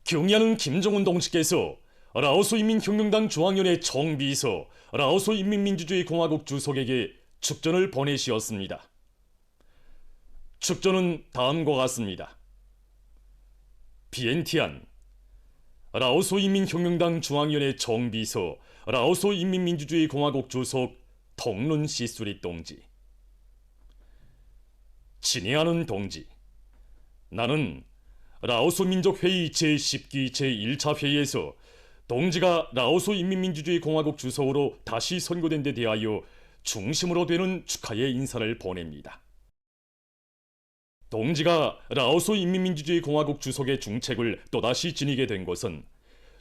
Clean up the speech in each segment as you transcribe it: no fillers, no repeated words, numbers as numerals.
경야는 김정은 동지께서 라오스 인민혁명당 중앙위원회 총비서, 라오스 인민민주주의 공화국 주석에게 축전을 보내시었습니다. 축전은 다음과 같습니다. 비엔티안, 라오스 인민혁명당 중앙위원회 총비서, 라오스 인민민주주의 공화국 주석 통룬 시수릭 동지. 친애하는 동지, 나는 라오스 민족회의 제10기 제1차 회의에서 동지가 라오스 인민민주주의 공화국 주석으로 다시 선거된 데 대하여 중심으로 되는 축하의 인사를 보냅니다. 동지가 라오스 인민민주주의 공화국 주석의 중책을 또다시 지니게 된 것은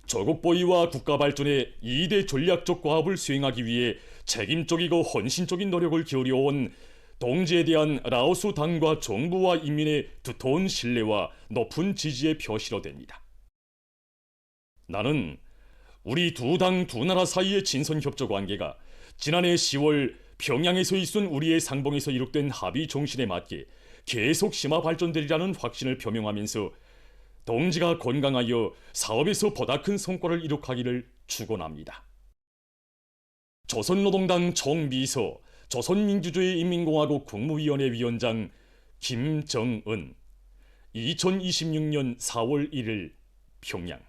조국 보위와 국가 발전의 2대 전략적 과업을 수행하기 위해 책임적이고 헌신적인 노력을 기울여온 동지에 대한 라오스 당과 정부와 인민의 두터운 신뢰와 높은 지지의 표시로 됩니다. 나는 우리 두 당 두 나라 사이의 친선협조 관계가 지난해 10월 평양에서 있은 우리의 상봉에서 이룩된 합의 정신에 맞게 계속 심화 발전되리라는 확신을 표명하면서 동지가 건강하여 사업에서 보다 큰 성과를 이룩하기를 축원합니다. 조선노동당 총비서, 조선민주주의인민공화국 국무위원회 위원장 김정은, 2026년 4월 1일 평양.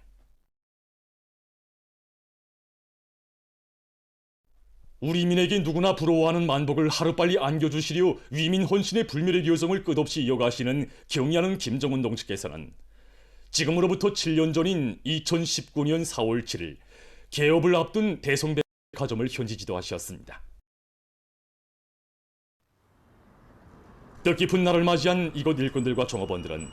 우리 민에게 누구나 부러워하는 만복을 하루빨리 안겨주시려 위민 헌신의 불멸의 교정을 끝없이 이어가시는 경야는 김정은 동지께서는 지금으로부터 7년 전인 2019년 4월 7일 개업을 앞둔 대성백화점을 현지 지도하셨습니다. 뜻깊은 날을 맞이한 이곳 일꾼들과 종업원들은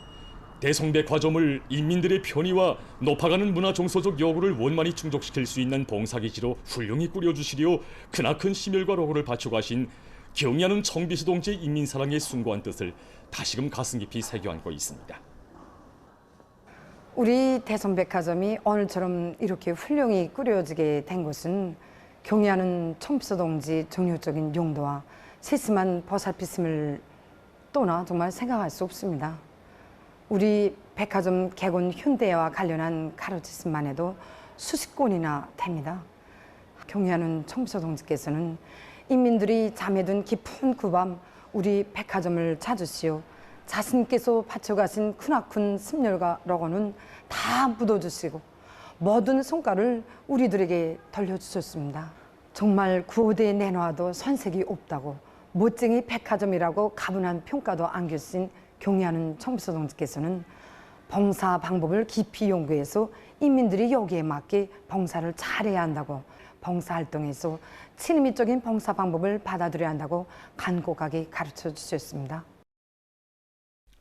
대성백화점을 인민들의 편의와 높아가는 문화정서적 요구를 원만히 충족시킬 수 있는 봉사기지로 훌륭히 꾸려주시려 크나큰 심혈과 노고를 바쳐가신 경야는 청비서 동지의 인민사랑의 숭고한 뜻을 다시금 가슴 깊이 새겨안고 있습니다. 우리 대성백화점이 오늘처럼 이렇게 훌륭히 꾸려지게 된 것은 경야는 청비서 동지 정열적인 용도와 세심한 보살피심을 떠나 정말 생각할 수 없습니다. 우리 백화점 개건 현대와 관련한 가로치심만 해도 수십 건이나 됩니다. 경야는 청비서 동지께서는 인민들이 잠에 든 깊은 구밤 우리 백화점을 찾으시오 자신께서 바쳐가신 크나큰 심혈과 노고는 다 묻어주시고 모든 성과를 우리들에게 돌려주셨습니다. 정말 구호대에 내놓아도 손색이 없다고 멋쟁이 백화점이라고 가분한 평가도 안겨주신 경야는 청비서 동지께서는 봉사 방법을 깊이 연구해서 인민들이 여기에 맞게 봉사를 잘해야 한다고, 봉사활동에서 친미적인 봉사 방법을 받아들여야 한다고 간곡하게 가르쳐 주셨습니다.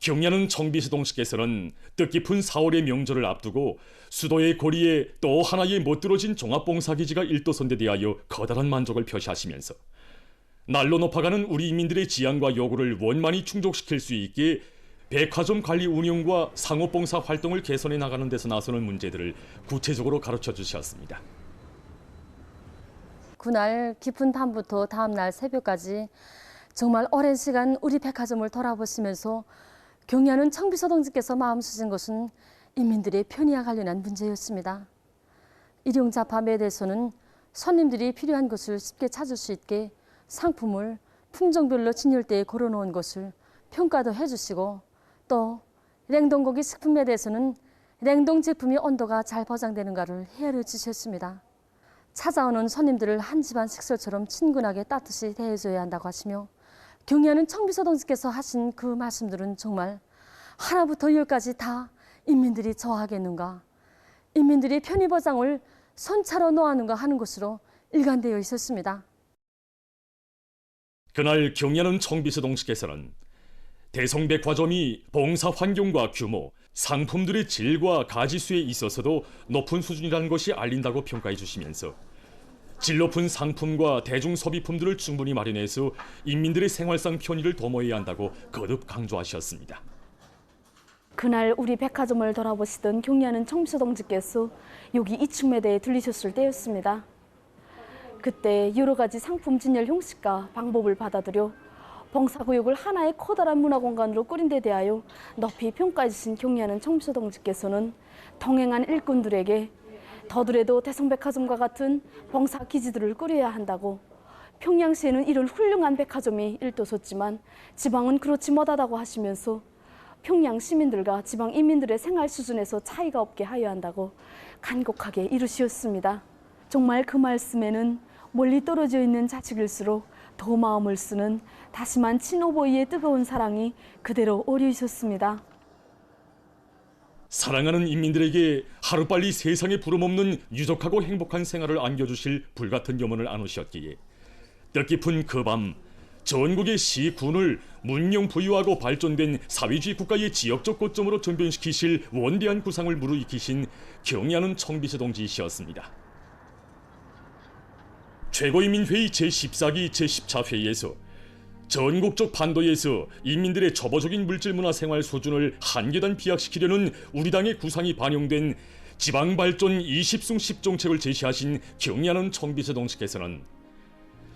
경야는 청비서 동지께서는 뜻깊은 4월의 명절을 앞두고 수도의 거리에 또 하나의 못들어진 종합봉사기지가 일도선대 대하여 커다란 만족을 표시하시면서 날로 높아가는 우리 인민들의 지향과 요구를 원만히 충족시킬 수 있게 백화점 관리 운영과 상업봉사 활동을 개선해 나가는 데서 나서는 문제들을 구체적으로 가르쳐 주셨습니다. 그날 깊은 밤부터 다음날 새벽까지 정말 오랜 시간 우리 백화점을 돌아보시면서 경야는 청비서 동지께서 마음 쓰신 것은 인민들의 편의와 관련한 문제였습니다. 일용잡화 매대에서는 손님들이 필요한 것을 쉽게 찾을 수 있게 상품을 품종별로 진열대에 걸어놓은 것을 평가도 해주시고, 또 냉동고기 식품 매대에서는 냉동 제품의 온도가 잘 보장되는가를 헤아려 주셨습니다. 찾아오는 손님들을 한 집안 식솔처럼 친근하게 따뜻이 대해줘야 한다고 하시며, 경야는 청비서 동지께서 하신 그 말씀들은 정말 하나부터 열까지 다 인민들이 좋아하겠는가, 인민들의 편의 보장을 선차로 놓았는가 하는 것으로 일관되어 있었습니다. 그날 경야는 청비서 동지께서는 대성백화점이 봉사 환경과 규모, 상품들의 질과 가지수에 있어서도 높은 수준이라는 것이 알린다고 평가해 주시면서 질 높은 상품과 대중 소비품들을 충분히 마련해서 인민들의 생활상 편의를 도모해야 한다고 거듭 강조하셨습니다. 그날 우리 백화점을 돌아보시던 경야는 청비서 동지께서 여기 2층 매대에 들리셨을 때였습니다. 그때 여러 가지 상품 진열 형식과 방법을 받아들여 봉사구역을 하나의 커다란 문화공간으로 꾸린 데 대하여 높이 평가해 주신 경리하는 청비서 동지께서는 동행한 일꾼들에게 더더라도 대성백화점과 같은 봉사기지들을 꾸려야 한다고, 평양시에는 이런 훌륭한 백화점이 일도섰지만 지방은 그렇지 못하다고 하시면서 평양 시민들과 지방 인민들의 생활 수준에서 차이가 없게 하여야 한다고 간곡하게 이루시었습니다. 정말 그 말씀에는 멀리 떨어져 있는 자식일수록 더 마음을 쓰는 다시만 친오버이의 뜨거운 사랑이 그대로 어려 있었습니다. 사랑하는 인민들에게 하루빨리 세상에 부름없는 유족하고 행복한 생활을 안겨주실 불같은 염원을 안으셨기에 뜻깊은 그 밤 전국의 시군을 문명 부유하고 발전된 사회주의 국가의 지역적 거점으로 전변시키실 원대한 구상을 무르익히신 경의하는 청비서 동지이셨습니다. 최고인민회의 제14기 제10차 회의에서 전국적 판도에서 인민들의 초보적인 물질문화 생활 수준을 한 계단 비약시키려는 우리 당의 구상이 반영된 지방발전 20숭 10정책을 제시하신 경의하는 청비서 동지께서는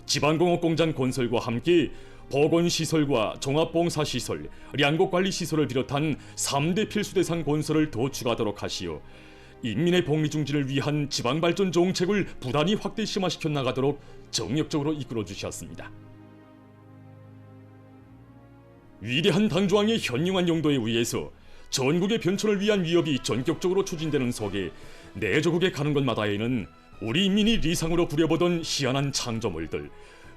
지방공업공장 건설과 함께 보건시설과 종합봉사시설, 량곡관리시설을 비롯한 3대 필수대상 건설을 더 추가하도록 하시어 인민의 복리중진을 위한 지방발전 정책을 부단히 확대 심화시켜 나가도록 정력적으로 이끌어 주셨습니다. 위대한 당조항의 현명한 용도에 의해서 전국의 변천을 위한 위협이 전격적으로 추진되는 속에 내조국에 가는 곳마다에는 우리 인민이 리상으로 부려보던 희한한 창조물들,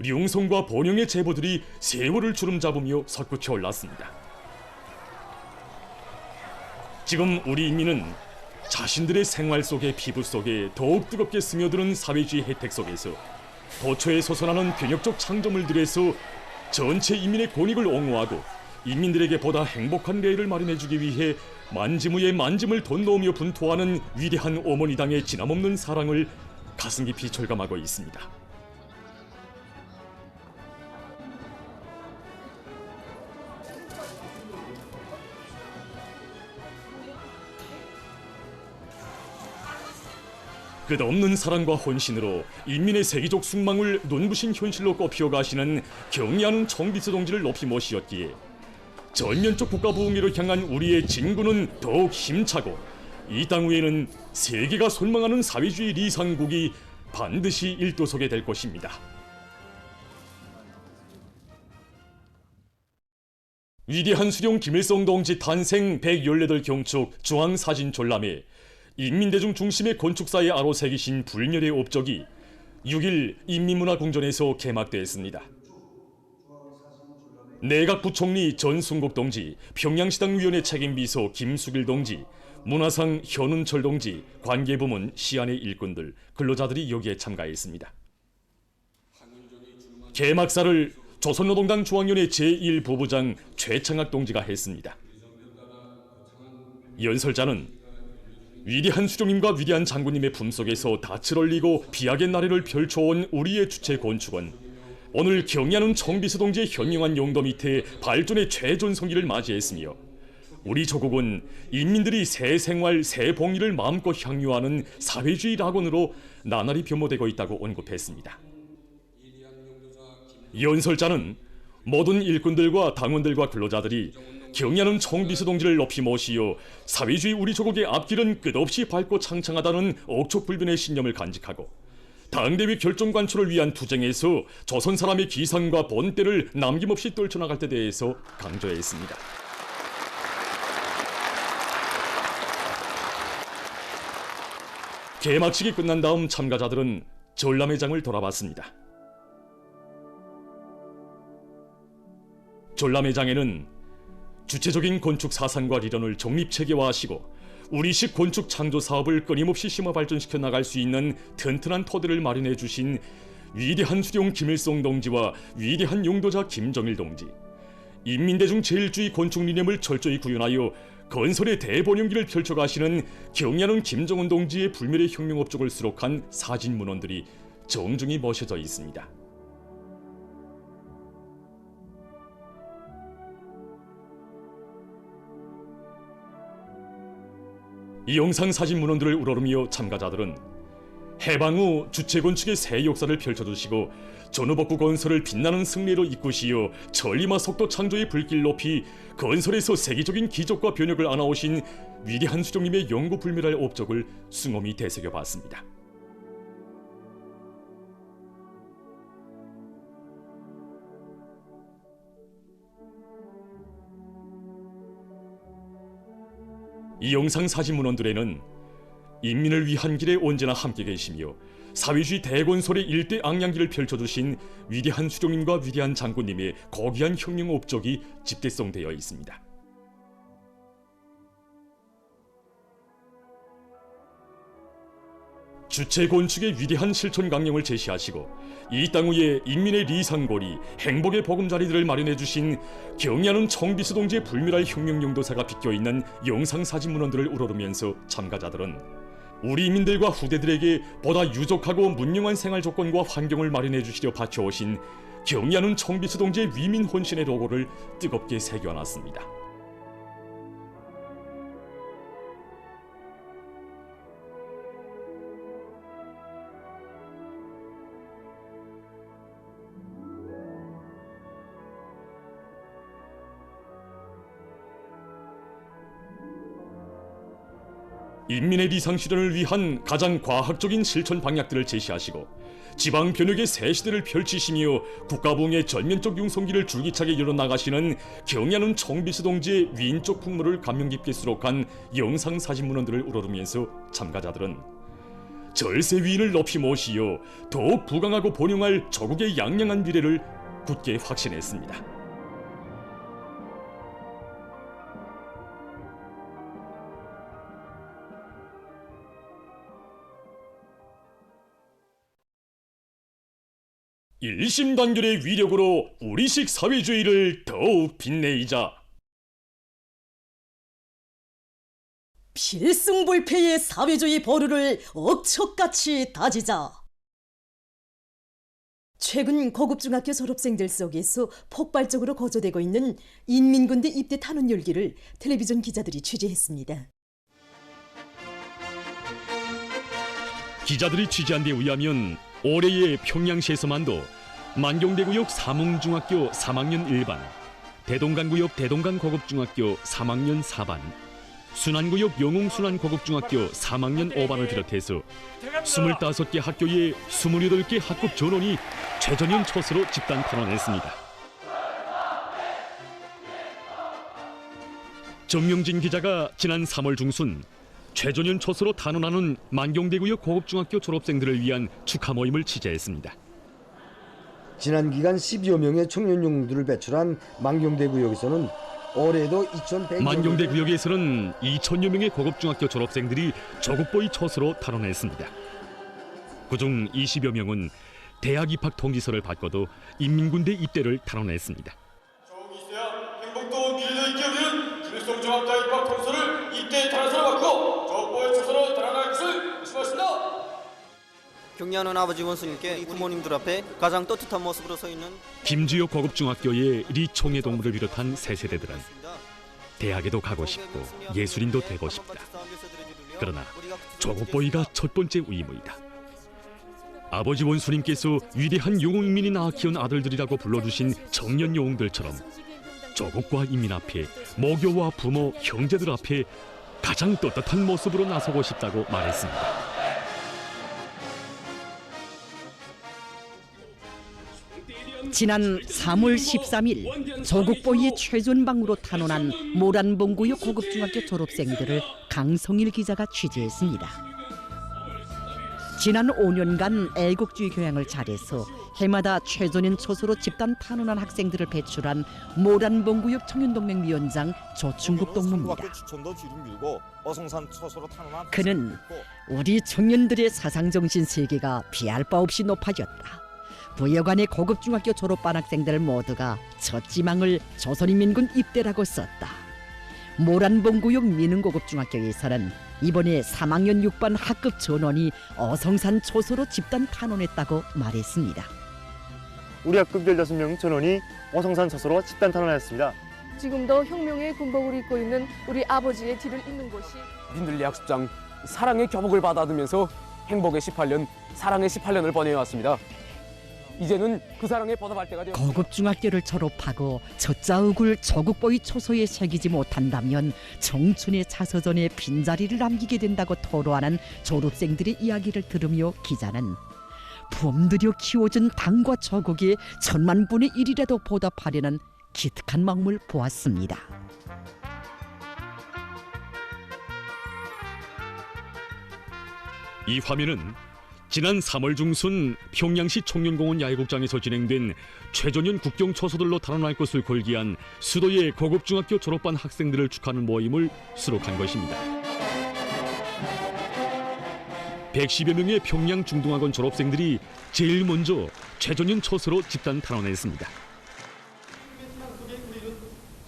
룡성과 번영의 제보들이 세월을 주름잡으며 솟구쳐 올랐습니다. 지금 우리 인민은 자신들의 생활 속에 피부 속에 더욱 뜨겁게 스며드는 사회주의 혜택 속에서 도처에 솟아나는 변혁적 창조물들에서 전체 인민의 권익을 옹호하고 인민들에게 보다 행복한 내일을 마련해주기 위해 만짐 위에 만짐을 덧놓으며 분투하는 위대한 어머니당의 진함없는 사랑을 가슴 깊이 절감하고 있습니다. 끝없는 사랑과 헌신으로 인민의 세계적 숙망을 눈부신 현실로 꼽혀 가시는 경의하는 청비서 동지를 높이 모시었기에 전면적 국가 부흥회를 향한 우리의 진군은 더욱 힘차고 이 땅 위에는 세계가 손망하는 사회주의 리상국이 반드시 일도서게 될 것입니다. 위대한 수령 김일성 동지 탄생 118 경축 중앙사진 졸람회 인민대중 중심의 건축사의 아로 새기신 불멸의 업적이 6일 인민문화궁전에서 개막되었습니다. 내각부총리 전순국 동지, 평양시당위원회 책임비서 김수길 동지, 문화상 현운철 동지, 관계부문 시안의 일꾼들, 근로자들이 여기에 참가했습니다. 개막사를 조선노동당 중앙위원회 제1부부장 최창학 동지가 했습니다. 연설자는 위대한 수령님과 위대한 장군님의 품속에서 닻을 올리고 비약의 나래를 펼쳐온 우리의 주체 건축원, 오늘 경의하는 청비서 동지의 현명한 용도 밑에 발전의 최전성기를 맞이했으며 우리 조국은 인민들이 새 생활, 새 봉의를 마음껏 향유하는 사회주의 낙원으로 나날이 변모되고 있다고 언급했습니다. 연설자는 모든 일꾼들과 당원들과 근로자들이 경의하는 청비서 동지를 높이 모시어 사회주의 우리 조국의 앞길은 끝없이 밝고 창창하다는 억촉불변의 신념을 간직하고 당대의 결정 관철을 위한 투쟁에서 조선 사람의 기상과 본때를 남김없이 떨쳐나갈 때 대해서 강조했습니다. 개막식이 끝난 다음 참가자들은 전람회장을 돌아봤습니다. 전람회장에는 주체적인 건축 사상과理論을 정립 체계화하시고 우리식 건축 창조 사업을 끊임없이 심화 발전시켜 나갈 수 있는 튼튼한 토대를 마련해 주신 위대한 수령 김일성 동지와 위대한 용도자 김정일 동지, 인민대중 제일주의 건축理念을 철저히 구현하여 건설의 대본영기를 펼쳐가시는 경의하는 김정은 동지의 불멸의 혁명 업적을 수록한 사진 문헌들이 정중히 모셔져 있습니다. 이 영상 사진 문헌들을 우러르며 참가자들은 해방 후 주체 건축의 새 역사를 펼쳐주시고 전후복구 건설을 빛나는 승리로 이끄시어 전리마 속도 창조의 불길 높이 건설에서 세계적인 기적과 변혁을 안아오신 위대한 수령님의 영구불멸할 업적을 숭엄히 되새겨봤습니다. 이 영상 사진 문헌들에는 인민을 위한 길에 언제나 함께 계시며 사회주의 대건설의 일대 앙양기를 펼쳐주신 위대한 수령님과 위대한 장군님의 거기한 혁명 업적이 집대성되어 있습니다. 주체 건축의 위대한 실천 강령을 제시하시고 이 땅 위에 인민의 리상고리, 행복의 보금자리들을 마련해 주신 경야는 청비수 동지의 불멸할 혁명 용도사가 비껴있는 영상 사진 문헌들을 우러르면서 참가자들은 우리 인민들과 후대들에게 보다 유족하고 문명한 생활 조건과 환경을 마련해 주시려 바쳐오신 경야는 청비수 동지의 위민 혼신의 로고를 뜨겁게 새겨놨습니다. 인민의 리상 실현을 위한 가장 과학적인 실천 방향들을 제시하시고 지방 변혁의 새 시대를 펼치시며 국가부흥의 전면적 융성기를 줄기차게 이뤄나가시는 경야는 청비수 동지의 위인적 풍물을 감명 깊게 수록한 영상 사진 문헌들을 우러르면서 참가자들은 절세 위인을 높이 모시어 더욱 부강하고 번영할 조국의 양양한 미래를 굳게 확신했습니다. 일심단결의 위력으로 우리식 사회주의를 더욱 빛내이자. 필승불패의 사회주의 보루를 억척같이 다지자. 최근 고급중학교 졸업생들 속에서 폭발적으로 거조되고 있는 인민군대 입대 탄원 열기를 텔레비전 기자들이 취재했습니다. 기자들이 취재한 데 의하면 올해의 평양시에서만도 만경대구역 삼흥중학교 3학년 1반, 대동간구역 대동간고급중학교 3학년 4반, 순안구역 영웅순안고급중학교 3학년 5반을 비롯해서 25개 학교의 28개 학급 전원이 최전현 초소로 집단 탄원했습니다. 정명진 기자가 지난 3월 중순 최전현 초소로 탄원하는 만경대구역 고급중학교 졸업생들을 위한 축하 모임을 취재했습니다. 지난 기간 10여 명의 청년 영웅들을 배출한 만경대구역에서는 올해도 2,100여 만경대구역에서는 2,000여 명의 고급중학교 졸업생들이 조국보위 초소로 탄원했습니다. 그중 20여 명은 대학 입학 통지서를 받고도 인민군대 입대를 탄원했습니다. 조국이 있어야 행복도 미래도 있게 우리는 김일성중학교 입학 통지서를 입대 탄원서로 받고 조국보위 초소로 탄원할 것을 말씀하십니다. 경리하는 아버지 원수님께 부모님들 앞에 가장 떳떳한 모습으로 서 있는 김주역 고급중학교의 리총회 동무를 비롯한 새 세대들은 대학에도 가고 싶고 예술인도 되고 싶다. 그러나 조국보위가 첫 번째 의무이다. 아버지 원수님께서 위대한 영웅인민이 낳아 키운 아들들이라고 불러주신 청년 영웅들처럼 조국과 인민 앞에 모교와 부모, 형제들 앞에 가장 떳떳한 모습으로 나서고 싶다고 말했습니다. 지난 3월 13일 조국보위의 최전방으로 탄원한 모란봉구역 고급중학교 졸업생들을 강성일 기자가 취재했습니다. 지난 5년간 애국주의 교양을 잘해서 해마다 최전현 초소로 집단 탄원한 학생들을 배출한 모란봉구역 청년동맹위원장 조충국 동무입니다. 그는 우리 청년들의 사상정신 세계가 비할 바 없이 높아졌다. 부여관의 고급중학교 졸업반 학생들 모두가 첫 지망을 조선인민군 입대라고 썼다. 모란봉구역 민흥고급중학교에서는 이번에 3학년 6반 학급 전원이 어성산 초소로 집단 탄원했다고 말했습니다. 우리 학급 15명 전원이 어성산 초소로 집단 탄원했습니다. 지금도 혁명의 군복을 입고 있는 우리 아버지의 뒤를 잇는 곳이 민들레 학습장 사랑의 교복을 받아들면서 행복의 18년, 사랑의 18년을 보내왔습니다. 이제는 그 사랑에 보답할 때가 되었습니다. 고급 중학교를 졸업하고 첫 자욱을 조국보위 초소에 새기지 못한다면 청춘의 자서전에 빈자리를 남기게 된다고 토로하는 졸업생들의 이야기를 들으며 기자는 품들여 키워준 당과 조국에 1000만분의 1이라도 보답하려는 기특한 마음을 보았습니다. 이 화면은 지난 3월 중순 평양시 청년공원 야외극장에서 진행된 최전현 국경 초소들로 탄원할 것을 걸기한 수도의 고급 중학교 졸업반 학생들을 축하하는 모임을 수록한 것입니다. 110여 명의 평양 중등학원 졸업생들이 제일 먼저 최전현 초소로 집단 탄원했습니다.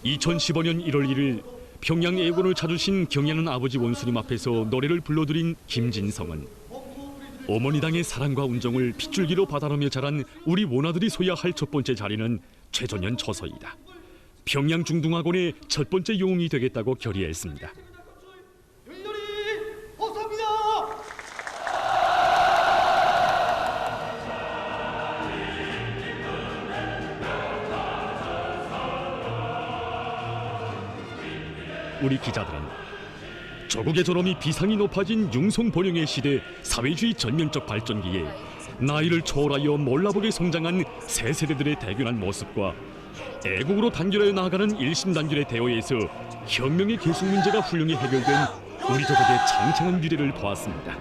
2015년 1월 1일 평양 애군을 찾으신 경야는 아버지 원수님 앞에서 노래를 불러드린 김진성은 어머니당의 사랑과 운정을 핏줄기로 받아가며 자란 우리 모나들이 서야 할 첫 번째 자리는 최전현 초소이다. 평양 중등학원의 첫 번째 영웅이 되겠다고 결의했습니다. 우리 기자들은 조국의 존엄이 비상이 높아진 융성번영의 시대 사회주의 전면적 발전기에 나이를 초월하여 몰라보게 성장한 새 세대들의 대견한 모습과 애국으로 단결하여 나아가는 일심단결의 대오에서 혁명의 계승 문제가 훌륭히 해결된 우리 조국의 창창한 미래를 보았습니다.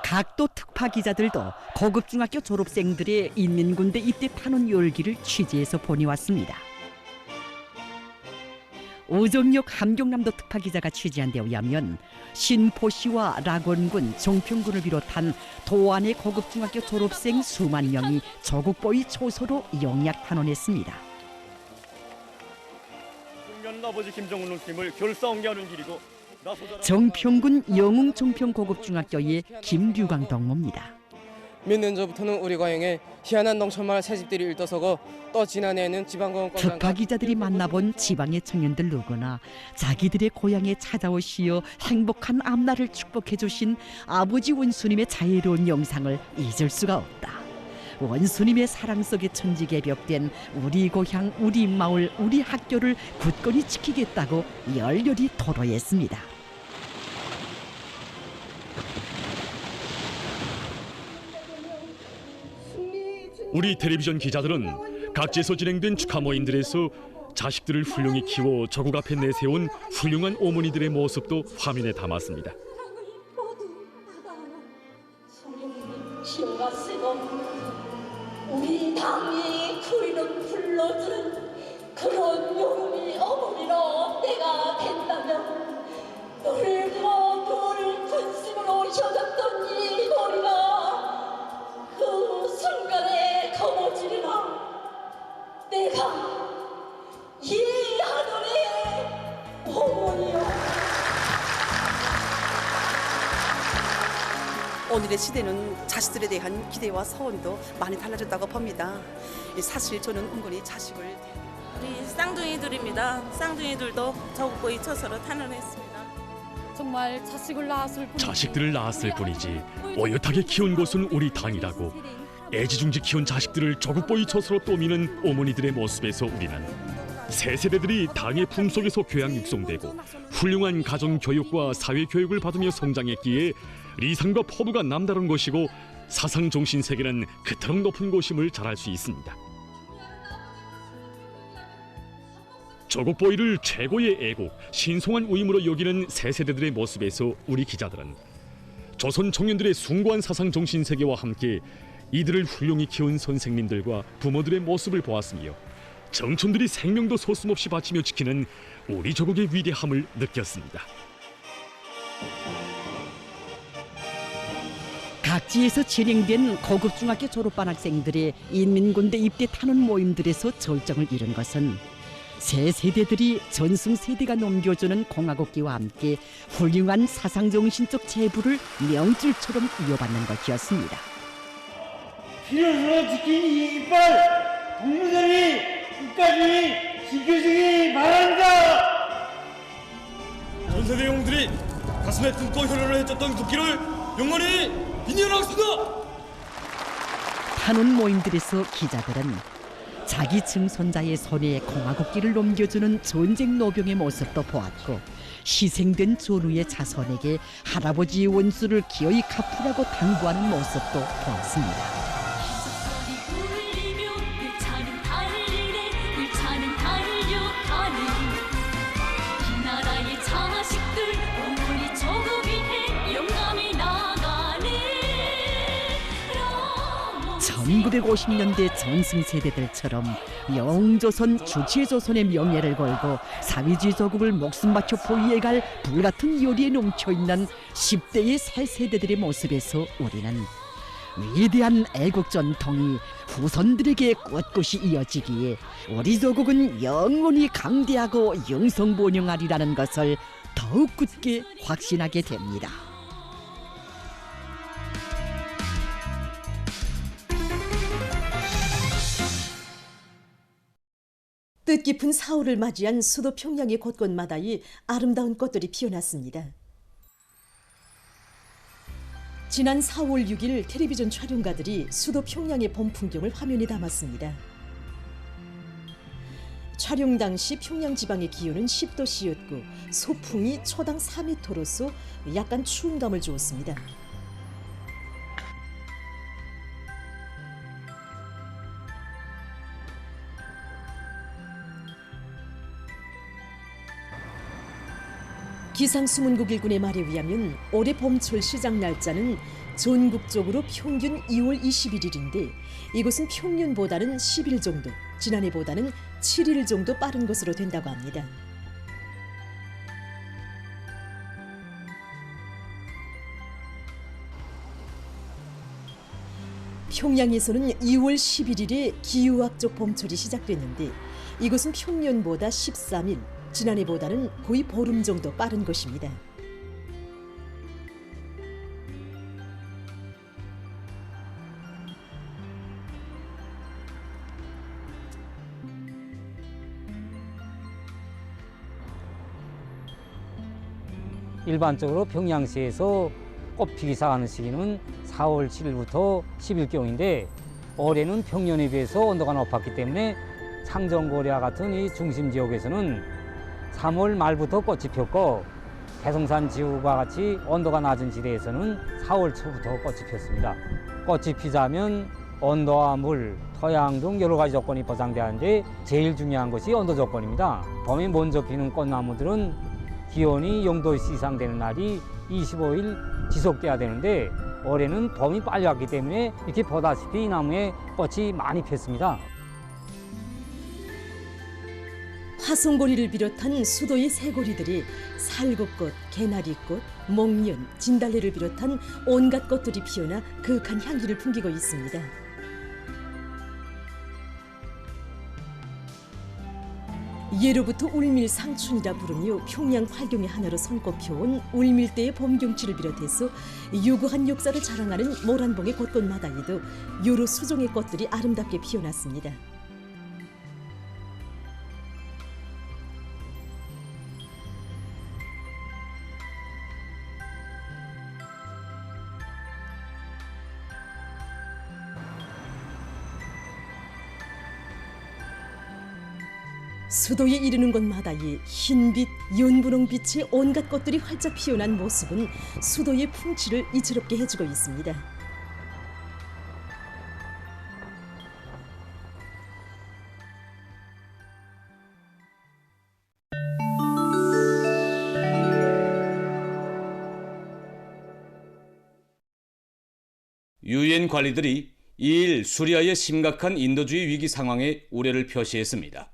각도 특파 기자들도 고급 중학교 졸업생들의 인민군대 입대 탄원 열기를 취재해서 보내왔습니다. 오정역 함경남도 특파 기자가 취재한 데 의하면 신포시와 락원군, 정평군을 비롯한 도안의 고급 중학교 졸업생 수만 명이 조국보위 초소로 영약 탄원했습니다. 경야는 아버지 김정은 님을 결사하게 하는 길이고 정평군 영웅 정평 고급 중학교의 김규광 동무입니다. 몇 년 전부터는 우리 과영에 희한한 농촌마을 새집들이 일떠서고 또 지난해에는 지방공원 특파 기자들이 만나본 지방의 청년들 누구나 자기들의 고향에 찾아오시어 행복한 앞날을 축복해 주신 아버지 원수님의 자애로운 영상을 잊을 수가 없다. 원수님의 사랑 속에 천지개벽된 우리 고향, 우리 마을, 우리 학교를 굳건히 지키겠다고 열렬히 토로했습니다. 우리 텔레비전 기자들은 각지에서 진행된 축하 모임들에서 자식들을 훌륭히 키워 조국 앞에 내세운 훌륭한 어머니들의 모습도 화면에 담았습니다. 힘과 쓰고 우리 당이 그리는 불러주는 그런 영웅이 어머니로 내가 된다면 늙고 너를 군심으로 hj었던 이 머리가 그 순간에 거머쥐리라. 내가 이 하늘의 어머니여. 오늘의 시대는 자식들에 대한 기대와 소원도 많이 달라졌다고 봅니다. 사실 저는 은근히 자식을 우리 쌍둥이들입니다. 쌍둥이들도 조국보위 초소로 탄원했습니다. 정말 자식들을 낳았을 뿐이지 어엿하게 키운 것은 우리 당이라고 애지중지 키운 자식들을 조국보위 초소로 떠미는 어머니들의 모습에서 우리는 새 세대들이 당의 품속에서 교양 육성되고 훌륭한 가정 교육과 사회 교육을 받으며 성장했기에 리상과 포부가 남다른 것이고 사상 정신 세계는 그토록 높은 곳임을 잘 알 수 있습니다. 조국보위를 최고의 애국, 신성한 우임으로 여기는 새 세대들의 모습에서 우리 기자들은 조선 청년들의 숭고한 사상 정신 세계와 함께 이들을 훌륭히 키운 선생님들과 부모들의 모습을 보았으며 청춘들이 생명도 서슴없이 바치며 지키는 우리 조국의 위대함을 느꼈습니다. 각지에서 진행된 고급 중학교 졸업반 학생들의 인민군대 입대 탄원 모임들에서 절정을 이룬 것은 새 세대들이 전승 세대가 넘겨주는 공화국기와 함께 훌륭한 사상정신적 제부를 명줄처럼 이어받는 것이었습니다. 필요로 지킨 이 이빨 동무들이 끝까지 지켜주기 바란다. 세대 영웅들이 가슴에 품고 혈혈을 해쳤던 국기를 영원히 인연하겠습니다. 탄원 모임들에서 기자들은 자기 증손자의 손에 공화국기를 넘겨주는 전쟁 노병의 모습도 보았고, 희생된 전우의 자손에게 할아버지의 원수를 기어이 갚으라고 당부하는 모습도 보았습니다. (1950년대) 전승세대들처럼 영조선 주체조선의 명예를 걸고 사회주의 조국을 목숨 바쳐 보위해갈 불같은 요리에 넘쳐있는 10대의 새 세대들의 모습에서 우리는 위대한 애국 전통이 후손들에게 꿋꿋이 이어지기에 우리 조국은 영원히 강대하고 영성번영하리라는 것을 더욱 굳게 확신하게 됩니다. 뜻깊은 4월을 맞이한 수도 평양의 곳곳마다의 아름다운 꽃들이 피어났습니다. 지난 4월 6일 텔레비전 촬영가들이 수도 평양의 봄 풍경을 화면에 담았습니다. 촬영 당시 평양 지방의 기온은 10도씨였고 소풍이 초당 4m로서 약간 추운 감을 주었습니다. 기상수문국 일군의 말에 의하면 올해 봄철 시작 날짜는 전국적으로 평균 2월 21일인데 이곳은 평년보다는 10일 정도, 지난해보다는 7일 정도 빠른 것으로 된다고 합니다. 평양에서는 2월 11일에 기후학적 봄철이 시작됐는데 이곳은 평년보다 13일, 지난해보다는 거의 보름 정도 빠른 것입니다. 일반적으로 평양시에서 꽃피기 시작하는 시기는 4월 7일부터 10일경인데 올해는 평년에 비해서 온도가 높았기 때문에 창정고리와 같은 이 중심 지역에서는 3월 말부터 꽃이 폈고 대성산 지구와 같이 온도가 낮은 지대에서는 4월 초부터 꽃이 폈습니다. 꽃이 피자면 온도와 물, 토양 등 여러 가지 조건이 보장되는데 제일 중요한 것이 온도 조건입니다. 봄에 먼저 피는 꽃나무들은 기온이 0도 이상 되는 날이 25일 지속돼야 되는데 올해는 봄이 빨리 왔기 때문에 이렇게 보다시피 이 나무에 꽃이 많이 폈습니다. 화성고리를 비롯한 수도의 새고리들이 살구꽃, 개나리꽃, 목련, 진달래를 비롯한 온갖 꽃들이 피어나 그윽한 향기를 풍기고 있습니다. 예로부터 울밀상춘이라 부르며 평양 활경의 하나로 손꼽혀온 울밀대의 봄 경치를 비롯해서 유구한 역사를 자랑하는 모란봉의 곳곳마다에도 여러 수종의 꽃들이 아름답게 피어났습니다. 수도에 이르는 곳마다의 흰빛, 연분홍빛의 온갖 꽃들이 활짝 피어난 모습은 수도의 풍치를 이채롭게 해주고 있습니다. 유엔 관리들이 2일 수리아의 심각한 인도주의 위기 상황에 우려를 표시했습니다.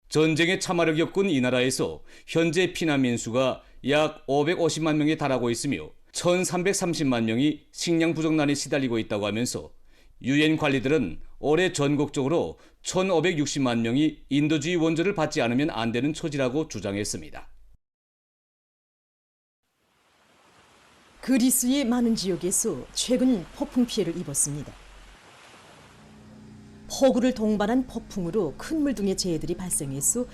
전쟁의 참화를 겪은 이 나라에서 현재 피난민 수가 약 550만 명에 달하고 있으며 1330만 명이 식량 부족난에 시달리고 있다고 하면서 유엔 관리들은 올해 전국적으로 1560만 명이 인도주의 원조를 받지 않으면 안 되는 처지라고 주장했습니다. 그리스의 많은 지역에서 최근 폭풍 피해를 입었습니다. 폭우를 동반한 폭풍으로 큰 물등의 재해들이 발생해서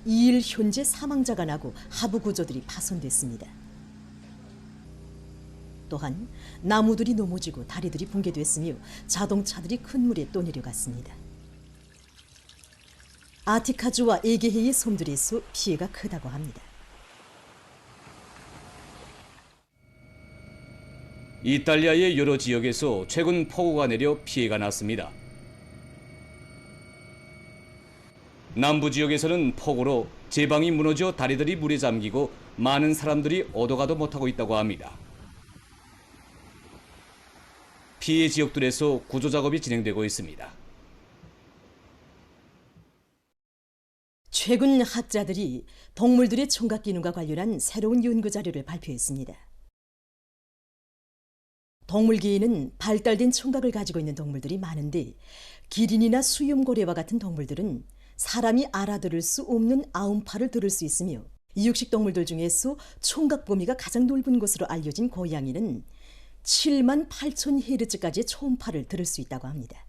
2일 현재 사망자가 나고 하부 구조들이 파손됐습니다. 또한 나무들이 넘어지고 다리들이 붕괴됐으며 자동차들이 큰 물에 떠내려갔습니다. 아티카주와 에게해의 섬들에서 피해가 크다고 합니다. 이탈리아의 여러 지역에서 최근 폭우가 내려 피해가 났습니다. 남부 지역에서는 폭우로 제방이 무너져 다리들이 물에 잠기고 많은 사람들이 오도가도 못하고 있다고 합니다. 피해 지역들에서 구조 작업이 진행되고 있습니다. 최근 학자들이 동물들의 청각 기능과 관련한 새로운 연구 자료를 발표했습니다. 동물계에는 발달된 청각을 가지고 있는 동물들이 많은데 기린이나 수염고래와 같은 동물들은 사람이 알아들을 수 없는 아음파를 들을 수 있으며 육식 동물들 중에서 청각 범위가 가장 넓은 것으로 알려진 고양이는 7만 8천 헤르츠까지의 초음파를 들을 수 있다고 합니다.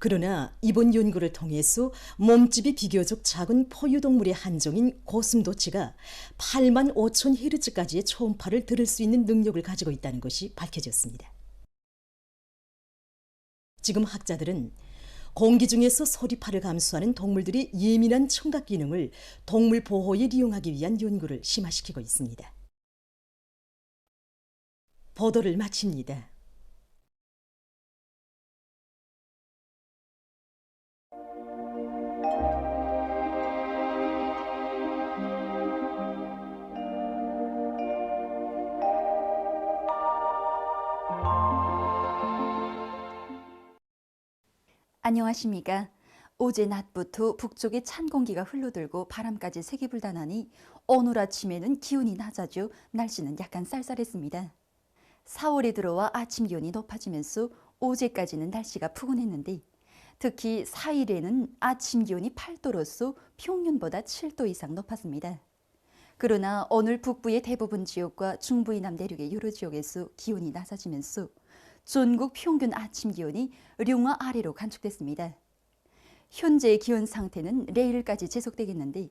그러나 이번 연구를 통해서 몸집이 비교적 작은 포유동물의 한종인 고슴도치가 8만 5천 헤르츠까지의 초음파를 들을 수 있는 능력을 가지고 있다는 것이 밝혀졌습니다. 지금 학자들은 공기 중에서 소리파를 감수하는 동물들의 예민한 청각 기능을 동물 보호에 이용하기 위한 연구를 심화시키고 있습니다. 보도를 마칩니다. 안녕하십니까. 어제 낮부터 북쪽에 찬 공기가 흘러들고 바람까지 세게 불다나니 오늘 아침에는 기온이 낮아져 날씨는 약간 쌀쌀했습니다. 4월에 들어와 아침 기온이 높아지면서 어제까지는 날씨가 푸근했는데 특히 4일에는 아침 기온이 8도로서 평년보다 7도 이상 높았습니다. 그러나 오늘 북부의 대부분 지역과 중부 이남 내륙의 여러 지역에서 기온이 낮아지면서 전국 평균 아침 기온이 룡화 아래로 간축됐습니다. 현재의 기온 상태는 내일까지 지속되겠는데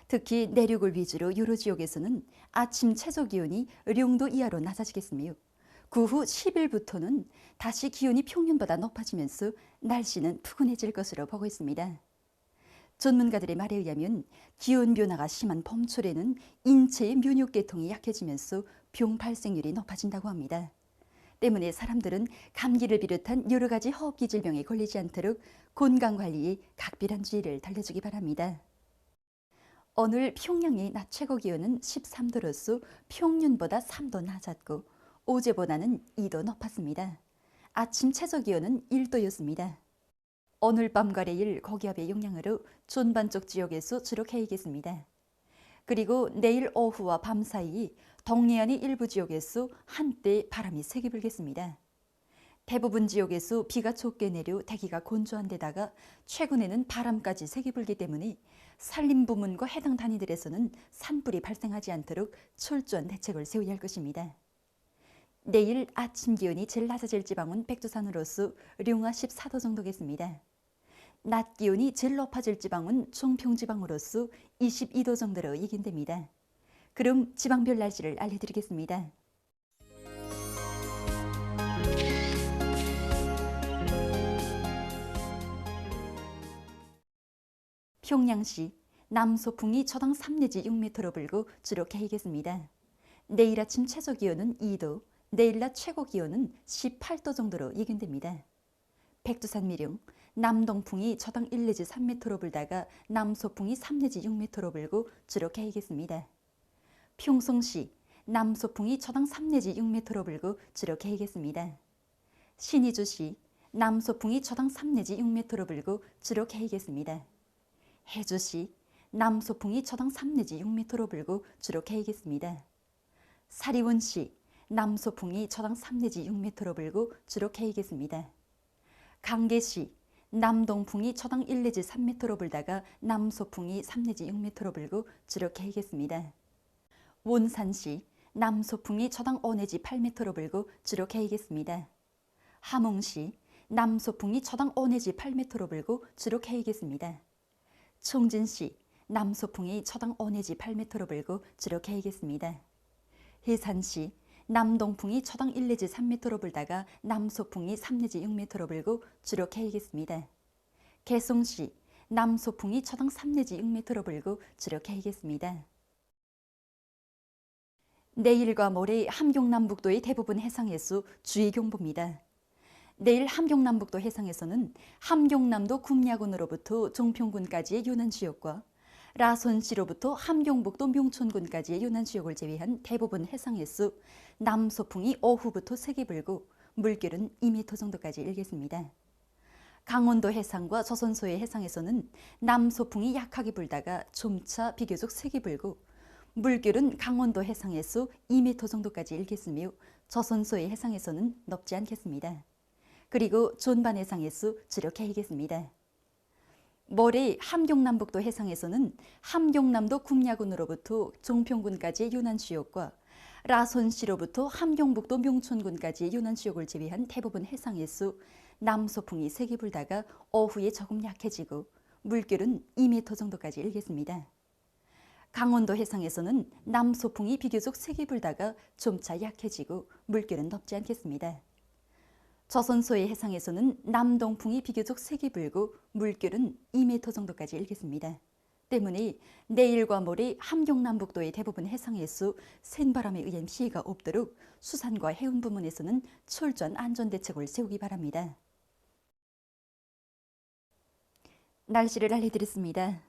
특히 내륙을 위주로 여러 지역에서는 아침 최저 기온이 0도 이하로 낮아지겠으며 그 후 10일부터는 다시 기온이 평년보다 높아지면서 날씨는 푸근해질 것으로 보고 있습니다. 전문가들의 말에 의하면 기온 변화가 심한 봄철에는 인체의 면역계통이 약해지면서 병 발생률이 높아진다고 합니다. 때문에 사람들은 감기를 비롯한 여러 가지 호흡기 질병에 걸리지 않도록 건강관리에 각별한 주의를 달래주기 바랍니다. 오늘 평양의 낮 최고 기온은 13도로서 평년보다 3도 낮았고 어제보다는 2도 높았습니다. 아침 최저 기온은 1도였습니다. 오늘 밤과 내일 고기압의 영향으로 전반적 지역에서 주로 개이겠습니다. 그리고 내일 오후와 밤 사이 동해안의 일부 지역에서 한때 바람이 세게 불겠습니다. 대부분 지역에서 비가 적게 내려 대기가 건조한 데다가 최근에는 바람까지 세게 불기 때문에 산림부문과 해당 단위들에서는 산불이 발생하지 않도록 철저한 대책을 세워야 할 것입니다. 내일 아침 기온이 제일 낮아질 지방은 백두산으로서 룡화 14도 정도겠습니다. 낮 기온이 제일 높아질 지방은 종평지방으로서 22도 정도로 예견됩니다. 그럼 지방별 날씨를 알려드리겠습니다. 평양시 남소풍이 초당 3 내지 6m로 불고 주로 개이겠습니다. 내일 아침 최저 기온은 2도, 내일 낮 최고 기온은 18도 정도로 예견됩니다. 백두산 미령, 남동풍이 초당 1 내지 3m로 불다가 남소풍이 3 내지 6m로 불고 주로 개이겠습니다. 평성시, 남소풍이 초당 3 내지 6m로 불고 주로 개이겠습니다. 신의주시, 남소풍이 초당 3 내지 6m로 불고 주로 개이겠습니다. 해주시, 남소풍이 초당 3 내지 6m로 불고 주로 개이겠습니다. 사리원시, 남소풍이 초당 3 내지 6m로 불고 주로 개이겠습니다. 강계시, 남동풍이 초당 1 내지 3m로 불다가 남소풍이 3 내지 6m로 불고 주로 개이겠습니다. 원산시, 남소풍이 초당 5 내지 8m로 불고 주로 개이겠습니다. 함흥시, 남소풍이 초당 5 내지 8m로 불고 주로 개이겠습니다. 총진시 남소풍이 초당 5 내지 8m로 불고 주로 개이겠습니다. 해산시 남동풍이 초당 1 내지 3m로 불다가 남소풍이 3 내지 6m로 불고 주로 개이겠습니다. 개송시 남소풍이 초당 3 내지 6m로 불고 주로 개이겠습니다. 내일과 모레 함경남북도의 대부분 해상해수 주의경보입니다. 내일 함경남북도 해상에서는 함경남도 굽야군으로부터 종평군까지의 요난지역과 라손시로부터 함경북도 명촌군까지의 요난지역을 제외한 대부분 해상해수 남소풍이 오후부터 세게 불고 물결은 2m 정도까지 일겠습니다. 강원도 해상과 조선소의 해상에서는 남소풍이 약하게 불다가 점차 비교적 세게 불고 물결은 강원도 해상에서 2m 정도까지 일겠으며 조선소의 해상에서는 높지 않겠습니다. 그리고 존반 해상에서 주로 개이겠습니다. 모레 함경남북도 해상에서는 함경남도 굽야군으로부터 종평군까지의 요난지역과 라손시로부터 함경북도 명촌군까지의 요난지역을 제외한 대부분 해상에서 남소풍이 세게 불다가 오후에 조금 약해지고 물결은 2m 정도까지 일겠습니다. 강원도 해상에서는 남소풍이 비교적 세게 불다가 점차 약해지고 물결은 높지 않겠습니다. 조선소의 해상에서는 남동풍이 비교적 세게 불고 물결은 2m 정도까지 일겠습니다. 때문에 내일과 모레 함경남북도의 대부분 해상에서 센 바람에 의한 피해가 없도록 수산과 해운 부문에서는 철저한 안전대책을 세우기 바랍니다. 날씨를 알려드렸습니다.